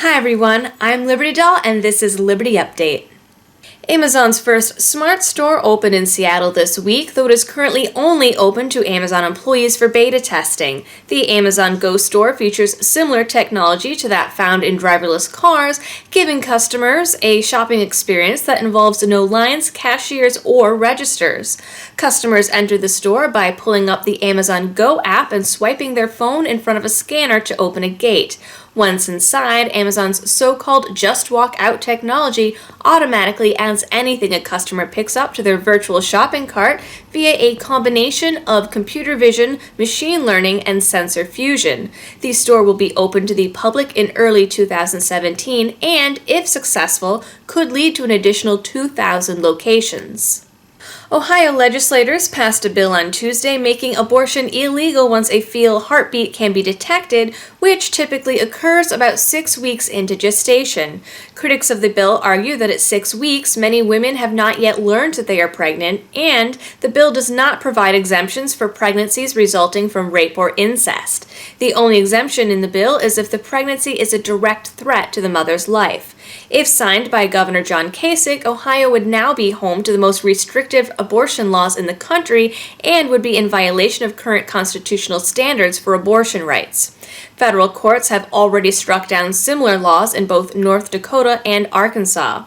Hi everyone, I'm Liberty Doll and this is Liberty Update. Amazon's first smart store opened in Seattle this week, though it is currently only open to Amazon employees for beta testing. The Amazon Go store features similar technology to that found in driverless cars, giving customers a shopping experience that involves no lines, cashiers, or registers. Customers enter the store by pulling up the Amazon Go app and swiping their phone in front of a scanner to open a gate. Once inside, Amazon's so-called Just Walk Out technology automatically adds anything a customer picks up to their virtual shopping cart via a combination of computer vision, machine learning, and sensor fusion. The store will be open to the public in early 2017 and, if successful, could lead to an additional 2,000 locations. Ohio legislators passed a bill on Tuesday making abortion illegal once a fetal heartbeat can be detected, which typically occurs about 6 weeks into gestation. Critics of the bill argue that at 6 weeks, many women have not yet learned that they are pregnant, and the bill does not provide exemptions for pregnancies resulting from rape or incest. The only exemption in the bill is if the pregnancy is a direct threat to the mother's life. If signed by Governor John Kasich, Ohio would now be home to the most restrictive abortion laws in the country and would be in violation of current constitutional standards for abortion rights. Federal courts have already struck down similar laws in both North Dakota and Arkansas.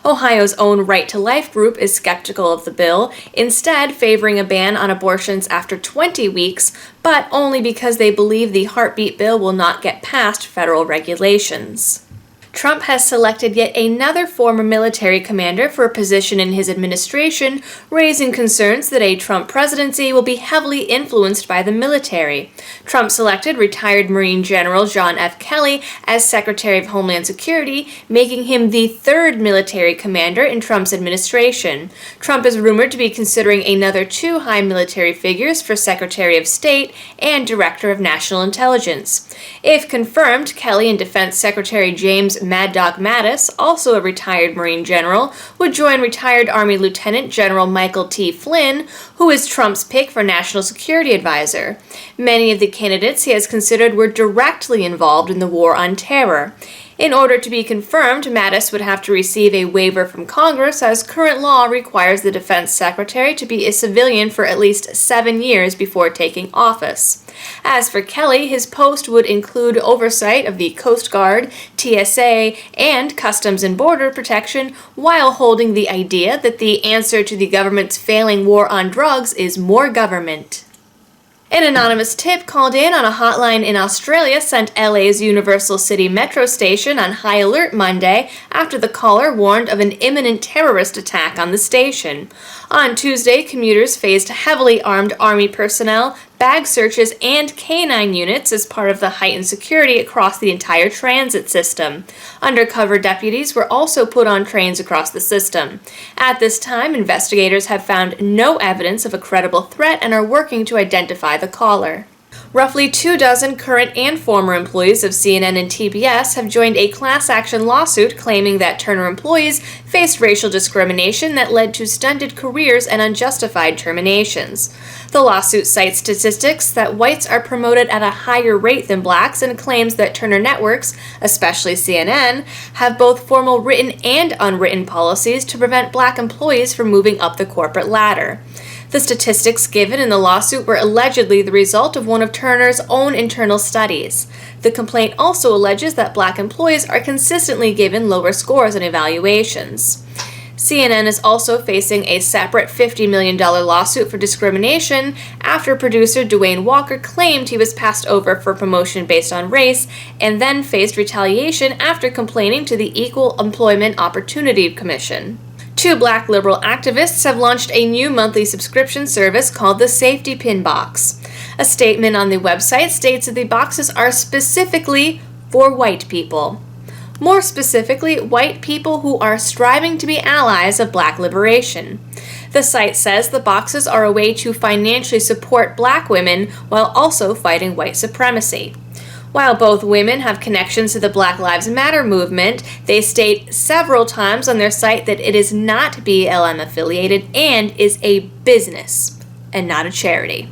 Ohio's own Right to Life group is skeptical of the bill, instead favoring a ban on abortions after 20 weeks, but only because they believe the heartbeat bill will not get past federal regulations. Trump has selected yet another former military commander for a position in his administration, raising concerns that a Trump presidency will be heavily influenced by the military. Trump selected retired Marine General John F. Kelly as Secretary of Homeland Security, making him the third military commander in Trump's administration. Trump is rumored to be considering another 2 high military figures for Secretary of State and Director of National Intelligence. If confirmed, Kelly and Defense Secretary James Mad Dog Mattis, also a retired Marine general, would join retired Army Lieutenant General Michael T. Flynn, who is Trump's pick for National Security Advisor. Many of the candidates he has considered were directly involved in the war on terror. In order to be confirmed, Mattis would have to receive a waiver from Congress, as current law requires the defense secretary to be a civilian for at least 7 years before taking office. As for Kelly, his post would include oversight of the Coast Guard, TSA, and Customs and Border Protection, while holding the idea that the answer to the government's failing war on drugs is more government. An anonymous tip called in on a hotline in Australia sent LA's Universal City Metro station on high alert Monday after the caller warned of an imminent terrorist attack on the station. On Tuesday, commuters faced heavily armed Army personnel, bag searches, and canine units as part of the heightened security across the entire transit system. Undercover deputies were also put on trains across the system. At this time, investigators have found no evidence of a credible threat and are working to identify the caller. Roughly 24 current and former employees of CNN and TBS have joined a class action lawsuit claiming that Turner employees faced racial discrimination that led to stunted careers and unjustified terminations. The lawsuit cites statistics that whites are promoted at a higher rate than blacks and claims that Turner networks, especially CNN, have both formal written and unwritten policies to prevent black employees from moving up the corporate ladder. The statistics given in the lawsuit were allegedly the result of one of Turner's own internal studies. The complaint also alleges that black employees are consistently given lower scores in evaluations. CNN is also facing a separate $50 million lawsuit for discrimination after producer Dwayne Walker claimed he was passed over for promotion based on race and then faced retaliation after complaining to the Equal Employment Opportunity Commission. 2 black liberal activists have launched a new monthly subscription service called the Safety Pin Box. A statement on the website states that the boxes are specifically for white people. More specifically, white people who are striving to be allies of black liberation. The site says the boxes are a way to financially support black women while also fighting white supremacy. While both women have connections to the Black Lives Matter movement, they state several times on their site that it is not BLM affiliated and is a business and not a charity.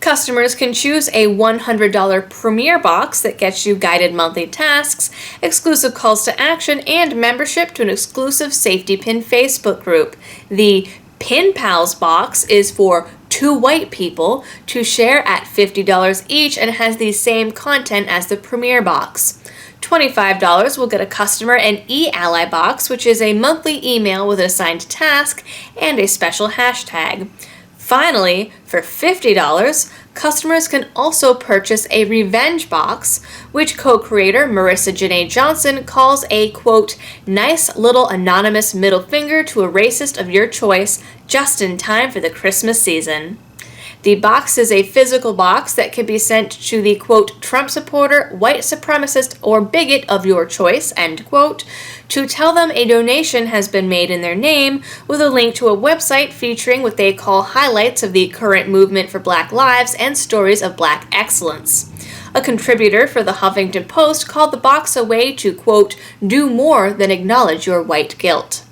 Customers can choose a $100 Premier box that gets you guided monthly tasks, exclusive calls to action, and membership to an exclusive Safety Pin Facebook group. The Pin Pals box is for 2 white people to share at $50 each and has the same content as the Premier box. $25 will get a customer an e-ally box, which is a monthly email with an assigned task and a special hashtag. Finally, for $50, customers can also purchase a revenge box, which co-creator Marissa Janae Johnson calls a, quote, nice little anonymous middle finger to a racist of your choice, just in time for the Christmas season. The box is a physical box that can be sent to the, quote, Trump supporter, white supremacist, or bigot of your choice, end quote, to tell them a donation has been made in their name, with a link to a website featuring what they call highlights of the current movement for Black lives and stories of Black excellence. A contributor for the Huffington Post called the box a way to, quote, do more than acknowledge your white guilt.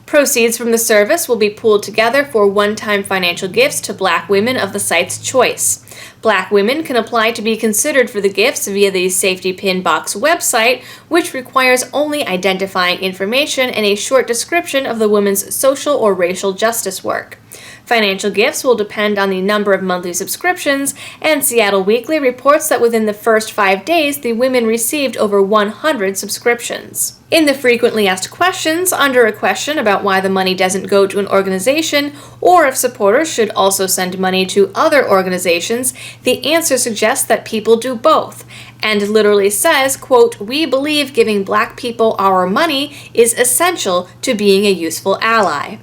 Proceeds from the service will be pooled together for one-time financial gifts to Black women of the site's choice. Black women can apply to be considered for the gifts via the Safety Pin Box website, which requires only identifying information and a short description of the woman's social or racial justice work. Financial gifts will depend on the number of monthly subscriptions, and Seattle Weekly reports that within the first 5 days, the women received over 100 subscriptions. In the frequently asked questions, under a question about why the money doesn't go to an organization, or if supporters should also send money to other organizations, the answer suggests that people do both, and literally says, quote, we believe giving Black people our money is essential to being a useful ally.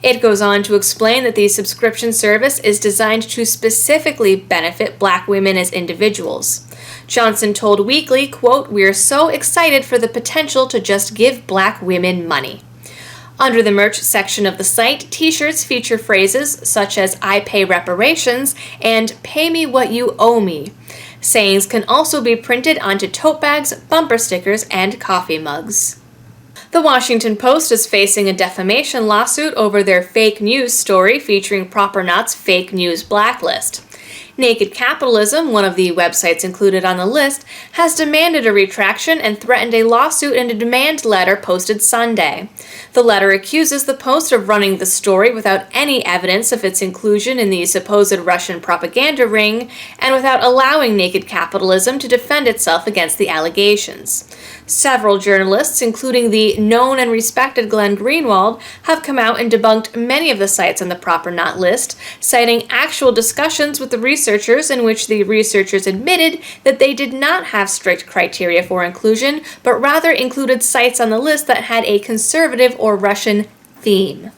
It goes on to explain that the subscription service is designed to specifically benefit Black women as individuals. Johnson told Weekly, quote, we are so excited for the potential to just give Black women money. Under the merch section of the site, t-shirts feature phrases such as I pay reparations and pay me what you owe me. Sayings can also be printed onto tote bags, bumper stickers, and coffee mugs. The Washington Post is facing a defamation lawsuit over their fake news story featuring Proper Not's fake news blacklist. Naked Capitalism, one of the websites included on the list, has demanded a retraction and threatened a lawsuit in a demand letter posted Sunday. The letter accuses the Post of running the story without any evidence of its inclusion in the supposed Russian propaganda ring, and without allowing Naked Capitalism to defend itself against the allegations. Several journalists, including the known and respected Glenn Greenwald, have come out and debunked many of the sites on the Proper Not list, citing actual discussions with the researchers in which the researchers admitted that they did not have strict criteria for inclusion, but rather included sites on the list that had a conservative or Russian theme.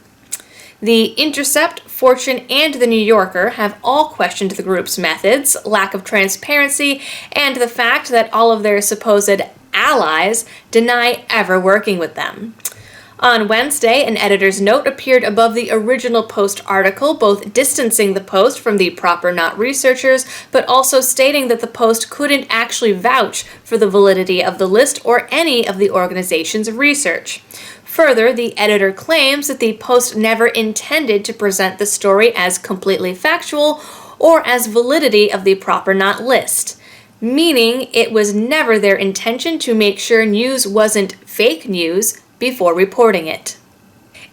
The Intercept, Fortune, and The New Yorker have all questioned the group's methods, lack of transparency, and the fact that all of their supposed allies deny ever working with them. On Wednesday, an editor's note appeared above the original Post article, both distancing the Post from the Proper Not researchers, but also stating that the Post couldn't actually vouch for the validity of the list or any of the organization's research. Further, the editor claims that the Post never intended to present the story as completely factual or as validity of the Proper Not list, meaning it was never their intention to make sure news wasn't fake news before reporting it.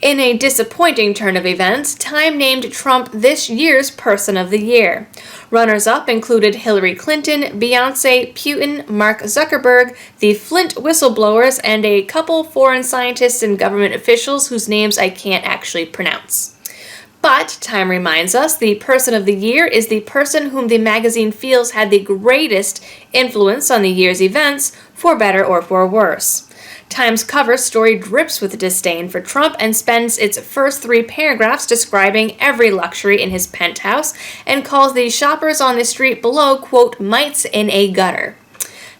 In a disappointing turn of events, Time named Trump this year's Person of the Year. Runners-up included Hillary Clinton, Beyonce, Putin, Mark Zuckerberg, the Flint whistleblowers, and a couple foreign scientists and government officials whose names I can't actually pronounce. But, Time reminds us, the Person of the Year is the person whom the magazine feels had the greatest influence on the year's events, for better or for worse. Time's cover story drips with disdain for Trump and spends its first 3 paragraphs describing every luxury in his penthouse and calls the shoppers on the street below, quote, mites in a gutter.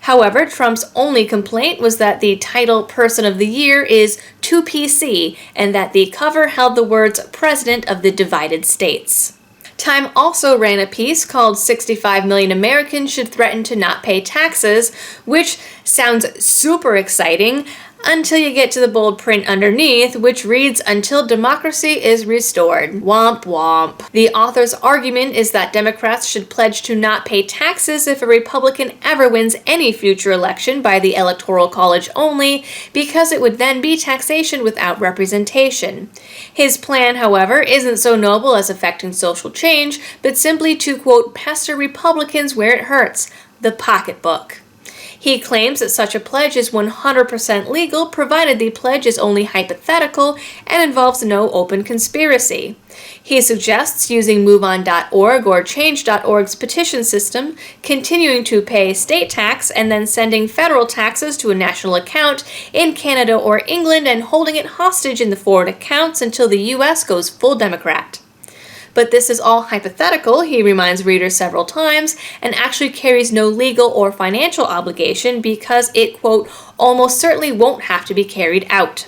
However, Trump's only complaint was that the title Person of the Year is too PC and that the cover held the words President of the Divided States. Time also ran a piece called 65 million Americans should threaten to not pay taxes, which sounds super exciting. until you get to the bold print underneath, which reads, "Until democracy is restored." Womp womp. The author's argument is that Democrats should pledge to not pay taxes if a Republican ever wins any future election by the Electoral College only, because it would then be taxation without representation. His plan, however, isn't so noble as affecting social change, but simply to, quote, "pester Republicans where it hurts," the pocketbook. He claims that such a pledge is 100% legal, provided the pledge is only hypothetical and involves no open conspiracy. He suggests using MoveOn.org or Change.org's petition system, continuing to pay state tax, and then sending federal taxes to a national account in Canada or England and holding it hostage in the foreign accounts until the U.S. goes full Democrat. But this is all hypothetical, he reminds readers several times, and actually carries no legal or financial obligation because it, quote, "almost certainly won't have to be carried out."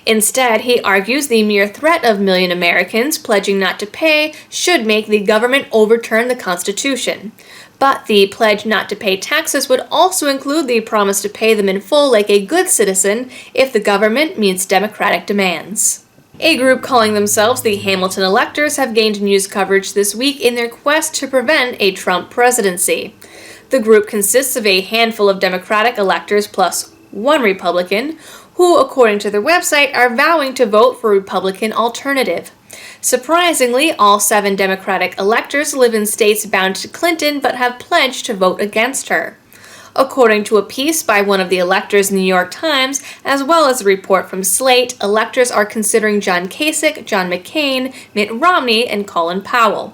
Instead, he argues the mere threat of million Americans pledging not to pay should make the government overturn the Constitution. But the pledge not to pay taxes would also include the promise to pay them in full like a good citizen if the government meets democratic demands. A group calling themselves the Hamilton Electors have gained news coverage this week in their quest to prevent a Trump presidency. The group consists of a handful of Democratic electors plus one Republican, who, according to their website, are vowing to vote for a Republican alternative. Surprisingly, all 7 Democratic electors live in states bound to Clinton but have pledged to vote against her. According to a piece by one of the electors in the New York Times, as well as a report from Slate, electors are considering John Kasich, John McCain, Mitt Romney, and Colin Powell.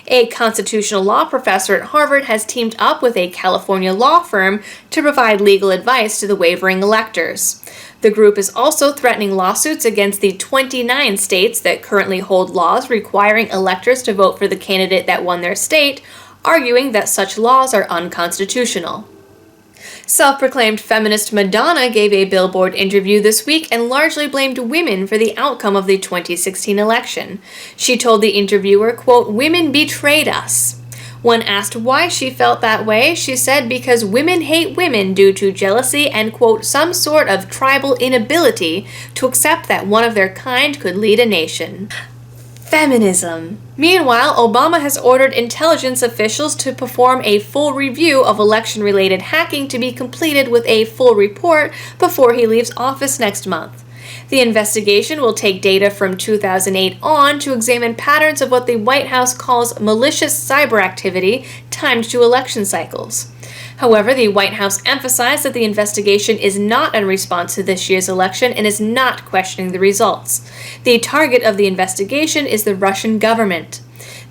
A constitutional law professor at Harvard has teamed up with a California law firm to provide legal advice to the wavering electors. The group is also threatening lawsuits against the 29 states that currently hold laws requiring electors to vote for the candidate that won their state, arguing that such laws are unconstitutional. Self-proclaimed feminist Madonna gave a Billboard interview this week and largely blamed women for the outcome of the 2016 election. She told the interviewer, quote, "Women betrayed us." When asked why she felt that way, she said because women hate women due to jealousy and, quote, "some sort of tribal inability to accept that one of their kind could lead a nation." Feminism. Meanwhile, Obama has ordered intelligence officials to perform a full review of election-related hacking to be completed with a full report before he leaves office next month. The investigation will take data from 2008 on to examine patterns of what the White House calls malicious cyber activity timed to election cycles. However, the White House emphasized that the investigation is not in response to this year's election and is not questioning the results. The target of the investigation is the Russian government.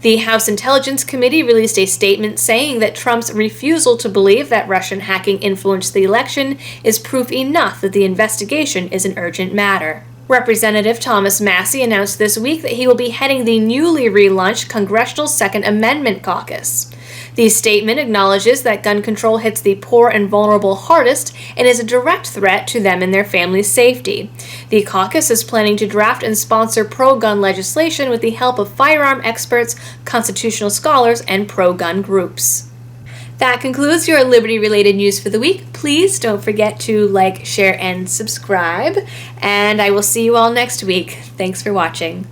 The House Intelligence Committee released a statement saying that Trump's refusal to believe that Russian hacking influenced the election is proof enough that the investigation is an urgent matter. Representative Thomas Massie announced this week that he will be heading the newly relaunched Congressional Second Amendment Caucus. The statement acknowledges that gun control hits the poor and vulnerable hardest and is a direct threat to them and their families' safety. The caucus is planning to draft and sponsor pro-gun legislation with the help of firearm experts, constitutional scholars, and pro-gun groups. That concludes your Liberty-related news for the week. Please don't forget to like, share, and subscribe, and I will see you all next week. Thanks for watching.